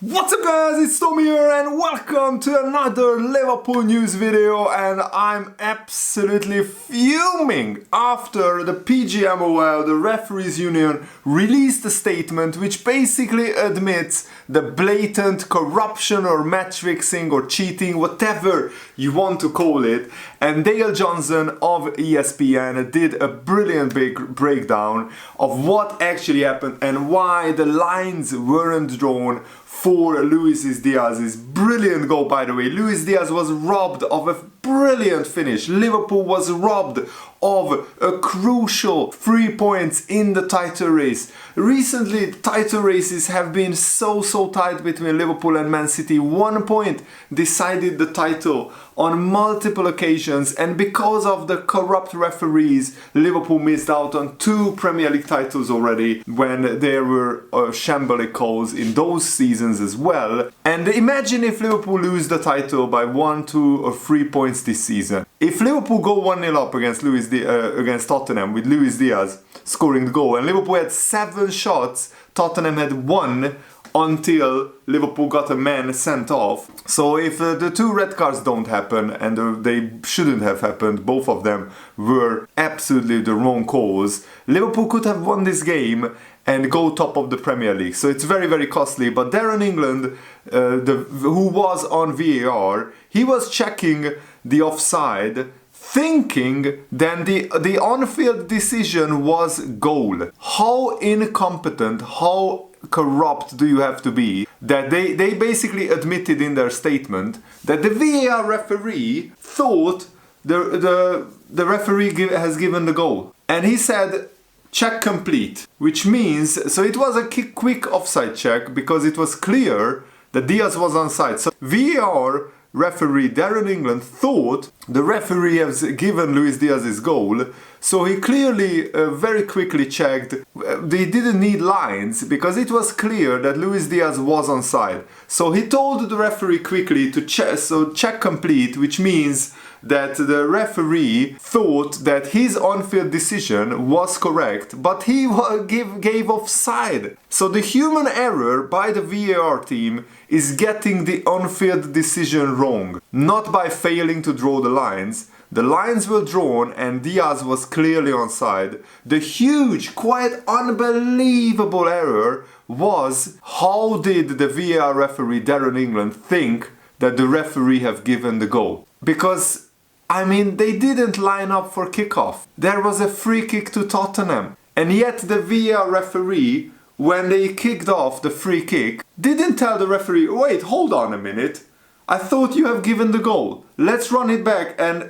What's up guys, it's Tommy here and welcome to another Liverpool news video, and I'm absolutely fuming after the PGMOL, the referees union, released a statement which basically admits the blatant corruption or match fixing or cheating, whatever you want to call it. And Dale Johnson of ESPN did a brilliant big breakdown of what actually happened and why the lines weren't drawn for Luis Diaz's brilliant goal. By the way, Luis Diaz was robbed of a brilliant finish. Liverpool was robbed of a crucial 3 points in the title race. Recently, title races have been so tight between Liverpool and Man City. 1 point decided the title on multiple occasions, and because of the corrupt referees, Liverpool missed out on 2 Premier League titles already when there were shambolic calls in those seasons as well. And imagine if Liverpool lose the title by 1, 2 or 3 points this season. If Liverpool go 1-0 up against Tottenham with Luis Diaz scoring the goal, and Liverpool had 7 shots, Tottenham had 1 until Liverpool got a man sent off. So if the 2 red cards don't happen, and they shouldn't have happened, both of them were absolutely the wrong calls, Liverpool could have won this game and go top of the Premier League. So it's very costly. But Darren England, who was on VAR, he was checking the offside, thinking that the on-field decision was goal. How incompetent, how corrupt do you have to be that they basically admitted in their statement that the VAR referee thought the referee has given the goal, and he said check complete, which means, so it was a quick offside check because it was clear that Diaz was onside. So VAR referee Darren England thought the referee has given Luis Diaz his goal, so he clearly very quickly checked. They didn't need lines because it was clear that Luis Diaz was onside. So he told the referee quickly to check complete, which means that the referee thought that his on-field decision was correct, but he gave offside. So the human error by the VAR team is getting the on-field decision wrong, not by failing to draw the lines. The lines were drawn and Diaz was clearly onside. The huge, quite unbelievable error was, how did the VAR referee Darren England think that the referee have given the goal? Because I mean, they didn't line up for kickoff. There was a free kick to Tottenham. And yet the VAR referee, when they kicked off the free kick, didn't tell the referee, wait, hold on a minute. I thought you have given the goal. Let's run it back and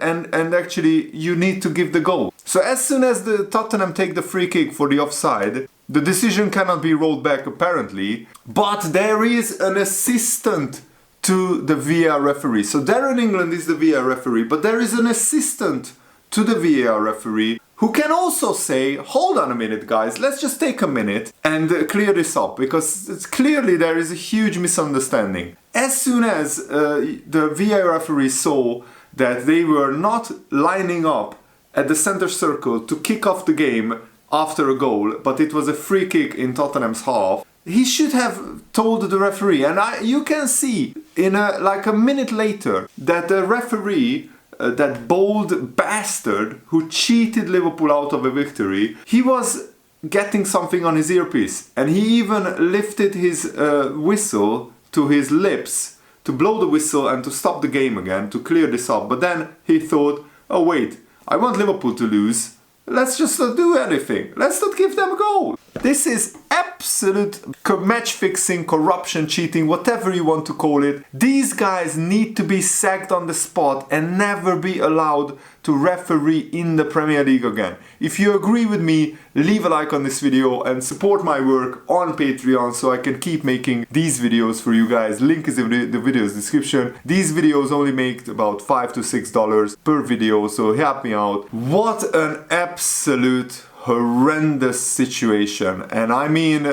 actually you need to give the goal. So as soon as the Tottenham take the free kick for the offside, the decision cannot be rolled back apparently, but there is an assistant to the VAR referee. So Darren England is the VAR referee, but there is an assistant to the VAR referee who can also say, hold on a minute guys, let's just take a minute and clear this up, because it's clearly there is a huge misunderstanding. As soon as the VAR referee saw that they were not lining up at the center circle to kick off the game after a goal, but it was a free kick in Tottenham's half, he should have told the referee. And you can see in like a minute later that the referee, that bold bastard who cheated Liverpool out of a victory, he was getting something on his earpiece, and he even lifted his whistle to his lips to blow the whistle and to stop the game again, to clear this up. But then he thought, oh wait, I want Liverpool to lose. Let's just not do anything. Let's not give them a goal. This is absolute match fixing, corruption, cheating, whatever you want to call it. These guys need to be sacked on the spot and never be allowed to referee in the Premier League again. If you agree with me, leave a like on this video and support my work on Patreon so I can keep making these videos for you guys. Link is in the video's description. These videos only make about $5 to $6 per video, so help me out. What an absolute horrendous situation. And I mean,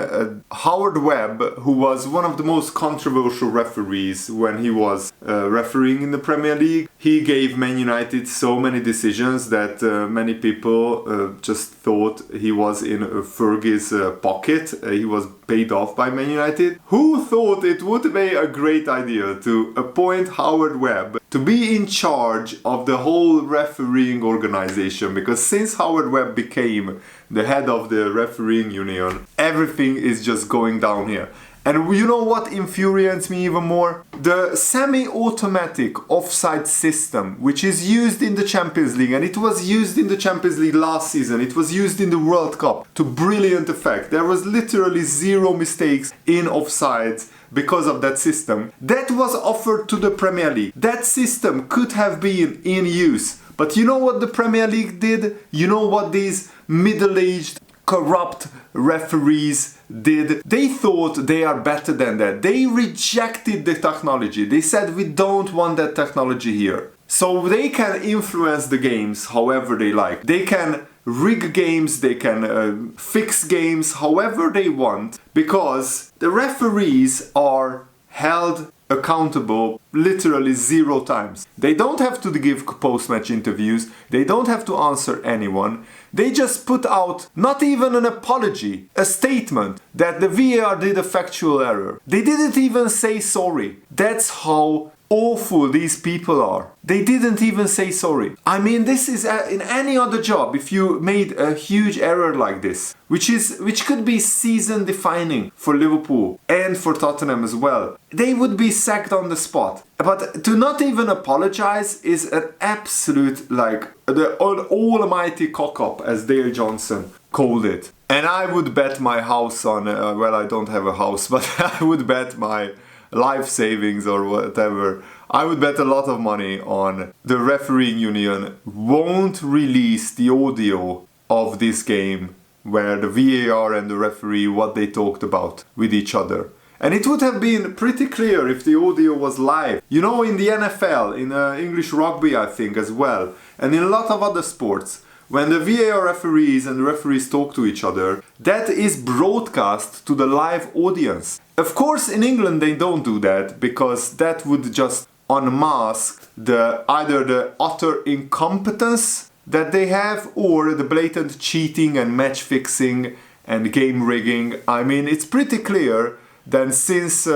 Howard Webb, who was one of the most controversial referees when he was refereeing in the Premier League, he gave Man United so many decisions that many people just thought he was in Fergie's pocket. He was paid off by Man United. Who thought it would be a great idea to appoint Howard Webb to be in charge of the whole refereeing organization? Because since Howard Webb became the head of the refereeing union, everything is just going down here. And you know what infuriates me even more? The semi-automatic offside system, which is used in the Champions League, and it was used in the Champions League last season, it was used in the World Cup to brilliant effect. There was literally zero mistakes in offsides because of that system. That was offered to the Premier League. That system could have been in use. But you know what the Premier League did? You know what these middle-aged, corrupt referees did? They thought they are better than that. They rejected the technology. They said, we don't want that technology here. So they can influence the games however they like. They can rig games, they can fix games however they want, because the referees are held accountable literally 0 times. They don't have to give post-match interviews, they don't have to answer anyone. They just put out not even an apology, a statement that the VAR did a factual error. They didn't even say sorry. That's how awful these people are. They didn't even say sorry. I mean, this is in any other job, if you made a huge error like this, which could be season defining for Liverpool and for Tottenham as well, they would be sacked on the spot. But to not even apologize is an absolute, like, the almighty cock-up, as Dale Johnson called it. And I would bet my house on, well, I don't have a house, but I would bet my life savings or whatever, I would bet a lot of money on the refereeing union won't release the audio of this game where the VAR and the referee, what they talked about with each other. And it would have been pretty clear if the audio was live. You know, in the NFL, in English rugby I think as well, and in a lot of other sports, when the VAR referees and the referees talk to each other, that is broadcast to the live audience. Of course, in England they don't do that, because that would just unmask either the utter incompetence that they have or the blatant cheating and match fixing and game rigging. I mean, it's pretty clear that since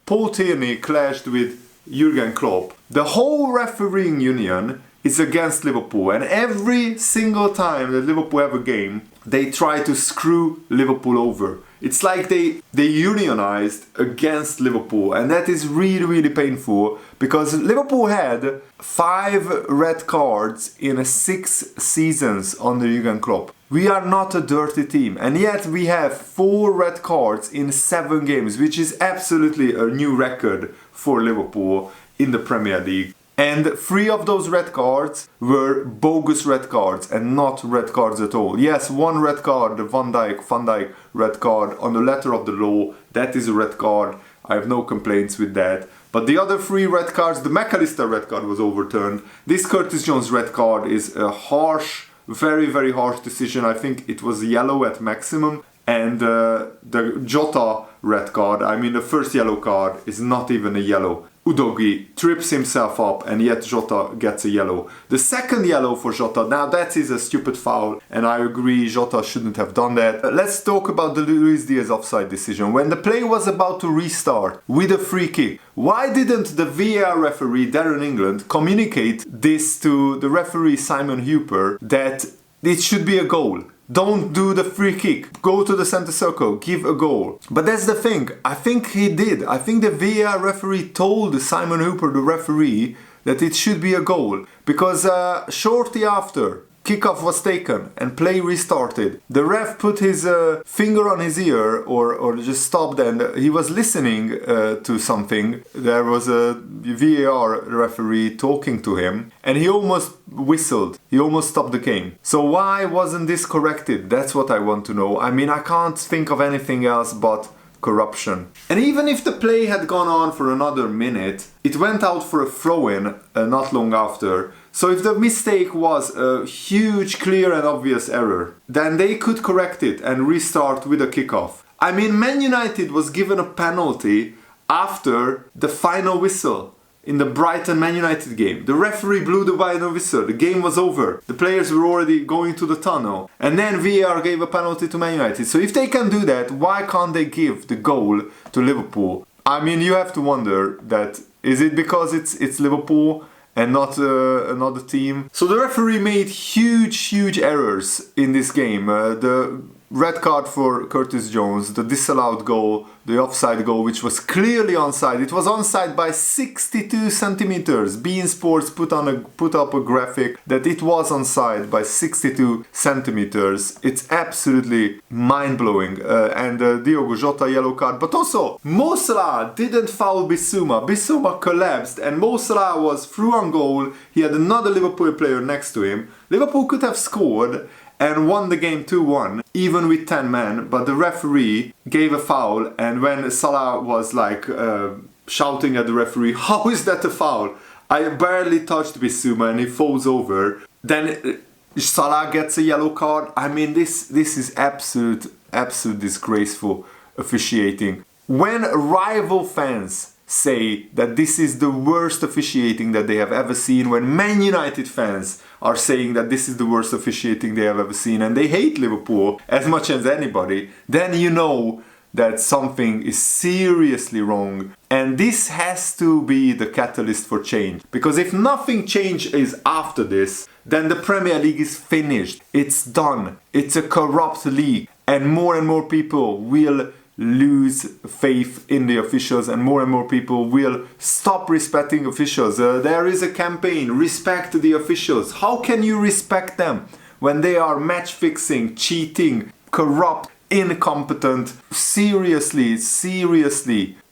Paul Tierney clashed with Jurgen Klopp, the whole refereeing union is against Liverpool, and every single time that Liverpool have a game, they try to screw Liverpool over. It's like they unionized against Liverpool, and that is really, really painful, because Liverpool had 5 red cards in 6 seasons under Jurgen Klopp. We are not a dirty team, and yet we have 4 red cards in 7 games, which is absolutely a new record for Liverpool in the Premier League. And 3 of those red cards were bogus red cards and not red cards at all. Yes, 1 red card, the Van Dijk red card on the letter of the law, that is a red card. I have no complaints with that. But the other 3 red cards, the McAllister red card was overturned. This Curtis Jones red card is a harsh, very, very harsh decision. I think it was yellow at maximum. And the Jota red card, I mean the first yellow card is not even a yellow. Udogie trips himself up and yet Jota gets a yellow. The second yellow for Jota, now that is a stupid foul, and I agree Jota shouldn't have done that. Let's talk about the Luis Diaz offside decision. When the play was about to restart with a free kick, why didn't the VAR referee Darren England communicate this to the referee Simon Hooper that it should be a goal? Don't do the free kick. Go to the center circle. Give a goal. But that's the thing. I think he did. I think the VAR referee told Simon Hooper, the referee, that it should be a goal. Because shortly after, kickoff was taken and play restarted. The ref put his finger on his ear or just stopped, and he was listening to something. There was a VAR referee talking to him and he almost whistled. He almost stopped the game. So why wasn't this corrected? That's what I want to know. I mean, I can't think of anything else but corruption. And even if the play had gone on for another minute, it went out for a throw-in not long after. So if the mistake was a huge, clear and obvious error, then they could correct it and restart with a kickoff. I mean, Man United was given a penalty after the final whistle. in the Brighton Man United game. The referee blew the final whistle, the game was over, the players were already going to the tunnel, and then VAR gave a penalty to Man United. So if they can do that, why can't they give the goal to Liverpool? I mean, you have to wonder that, is it because it's Liverpool and not another team? So the referee made huge errors in this game. The red card for Curtis Jones, the disallowed goal, the offside goal, which was clearly onside. It was onside by 62 centimeters. beIN Sports put up a graphic that it was onside by 62 centimeters. It's absolutely mind-blowing. And Diogo Jota yellow card. But also, Mo Salah didn't foul Bissouma. Bissouma collapsed and Mo Salah was through on goal. He had another Liverpool player next to him. Liverpool could have scored and won the game 2-1, even with 10 men, but the referee gave a foul, and when Salah was like shouting at the referee, how is that a foul? I barely touched Bissouma and he falls over. Then Salah gets a yellow card. I mean, this is absolute disgraceful officiating. When rival fans say that this is the worst officiating that they have ever seen, when Man United fans are saying that this is the worst officiating they have ever seen, and they hate Liverpool as much as anybody, then you know that something is seriously wrong. And this has to be the catalyst for change. Because if nothing changes after this, then the Premier League is finished. It's done. It's a corrupt league. And more people will lose faith in the officials, and more people will stop respecting officials. There is a campaign, respect the officials. How can you respect them when they are match fixing, cheating, corrupt, incompetent, seriously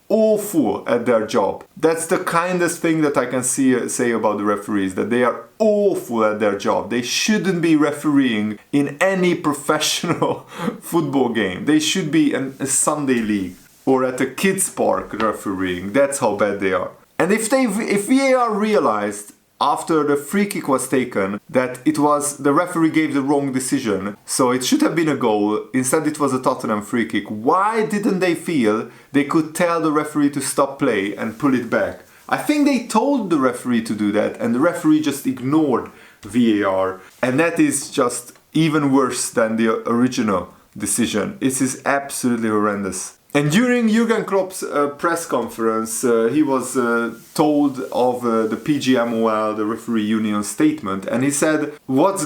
awful at their job? That's the kindest thing that I can say about the referees, that they are awful at their job. They shouldn't be refereeing in any professional football game. They should be in a Sunday league or at a kids park refereeing. That's how bad they are. And if VAR realized after the free kick was taken that the referee gave the wrong decision, so it should have been a goal, instead it was a Tottenham free kick, why didn't they feel they could tell the referee to stop play and pull it back? I think they told the referee to do that, and the referee just ignored VAR, and that is just even worse than the original decision. It is absolutely horrendous. And during Jurgen Klopp's press conference, he was told of the PGMOL, the referee union statement, and he said, what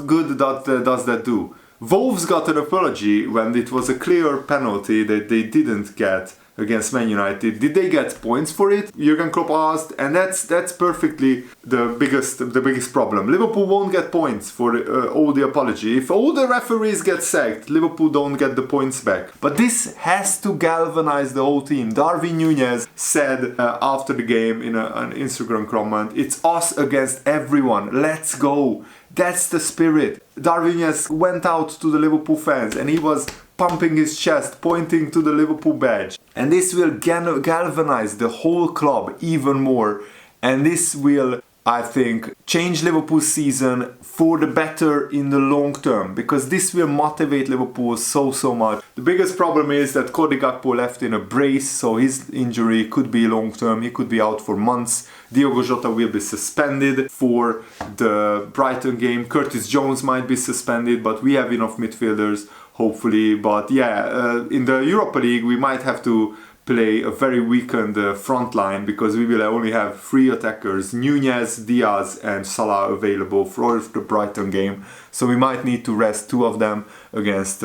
good does that do? Wolves got an apology when it was a clear penalty that they didn't get against Man United. Did they get points for it? Jurgen Klopp asked, and that's perfectly the biggest problem. Liverpool won't get points for all the apology. If all the referees get sacked, Liverpool don't get the points back. But this has to galvanize the whole team. Darwin Núñez said after the game in an Instagram comment, "It's us against everyone. Let's go." That's the spirit. Darwin Núñez went out to the Liverpool fans and he was pumping his chest, pointing to the Liverpool badge. And this will galvanize the whole club even more. And this will, I think, change Liverpool's season for the better in the long term, because this will motivate Liverpool so much. The biggest problem is that Cody Gakpo left in a brace, so his injury could be long term. He could be out for months. Diogo Jota will be suspended for the Brighton game. Curtis Jones might be suspended, but we have enough midfielders, hopefully. But yeah, in the Europa League we might have to play a very weakened front line, because we will only have 3 attackers, Núñez, Diaz and Salah, available for the Brighton game. So we might need to rest 2 of them against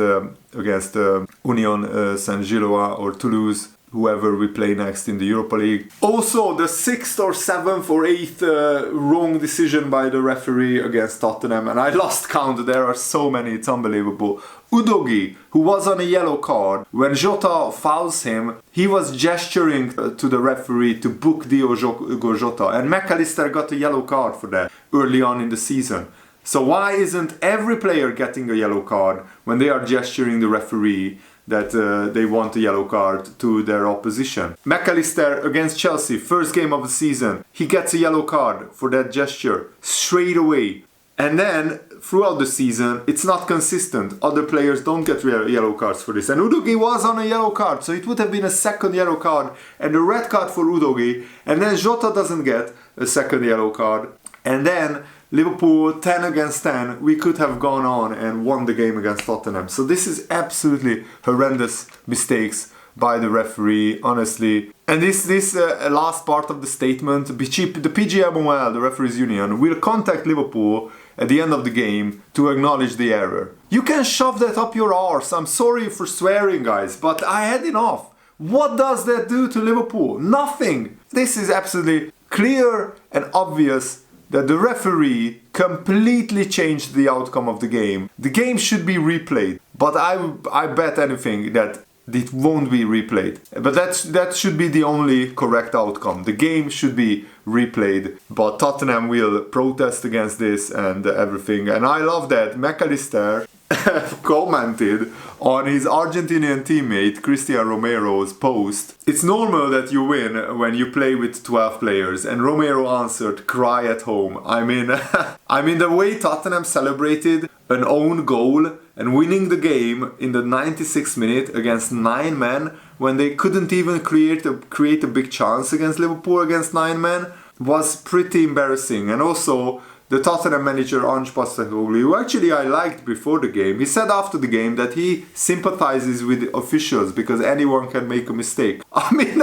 Union Saint-Gilloise or Toulouse, whoever we play next in the Europa League. Also, the 6th or 7th or 8th wrong decision by the referee against Tottenham, and I lost count, there are so many, it's unbelievable. Udogie, who was on a yellow card, when Jota fouls him, he was gesturing to the referee to book Diogo Jota, and McAllister got a yellow card for that early on in the season. So why isn't every player getting a yellow card when they are gesturing the referee that they want a yellow card to their opposition? McAllister against Chelsea, first game of the season, he gets a yellow card for that gesture straight away. And then throughout the season, it's not consistent. Other players don't get yellow cards for this. And Udogie was on a yellow card, so it would have been a second yellow card and a red card for Udogie. And then Jota doesn't get a second yellow card. And then Liverpool 10 against 10, we could have gone on and won the game against Tottenham. So this is absolutely horrendous mistakes by the referee, honestly. And this last part of the statement, the PGMOL, the referees union, will contact Liverpool at the end of the game to acknowledge the error. You can shove that up your arse. I'm sorry for swearing, guys, but I had enough. What does that do to Liverpool? Nothing. This is absolutely clear and obvious that the referee completely changed the outcome of the game. The game should be replayed, but I bet anything that it won't be replayed. But that should be the only correct outcome. The game should be replayed, but Tottenham will protest against this and everything. And I love that McAllister commented on his Argentinian teammate Cristian Romero's post. It's normal that you win when you play with 12 players, and Romero answered, cry at home. I mean the way Tottenham celebrated an own goal and winning the game in the 96th minute against 9 men when they couldn't even create a big chance against Liverpool against 9 men was pretty embarrassing. And also the Tottenham manager Ange Postecoglou, who actually I liked before the game, he said after the game that he sympathizes with the officials because anyone can make a mistake. I mean,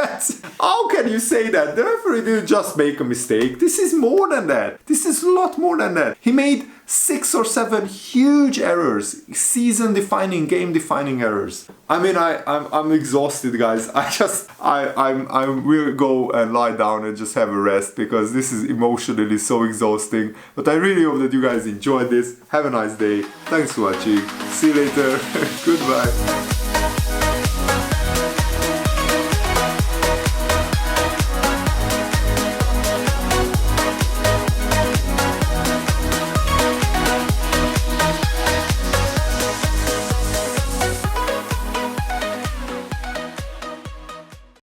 how can you say that? The referee didn't just make a mistake. This is more than that. This is a lot more than that. He made 6 or 7 huge errors, season-defining, game-defining errors. I mean, I'm exhausted, guys. I will go and lie down and just have a rest because this is emotionally so exhausting. But I really hope that you guys enjoyed this. Have a nice day. Thanks for watching. See you later. Goodbye.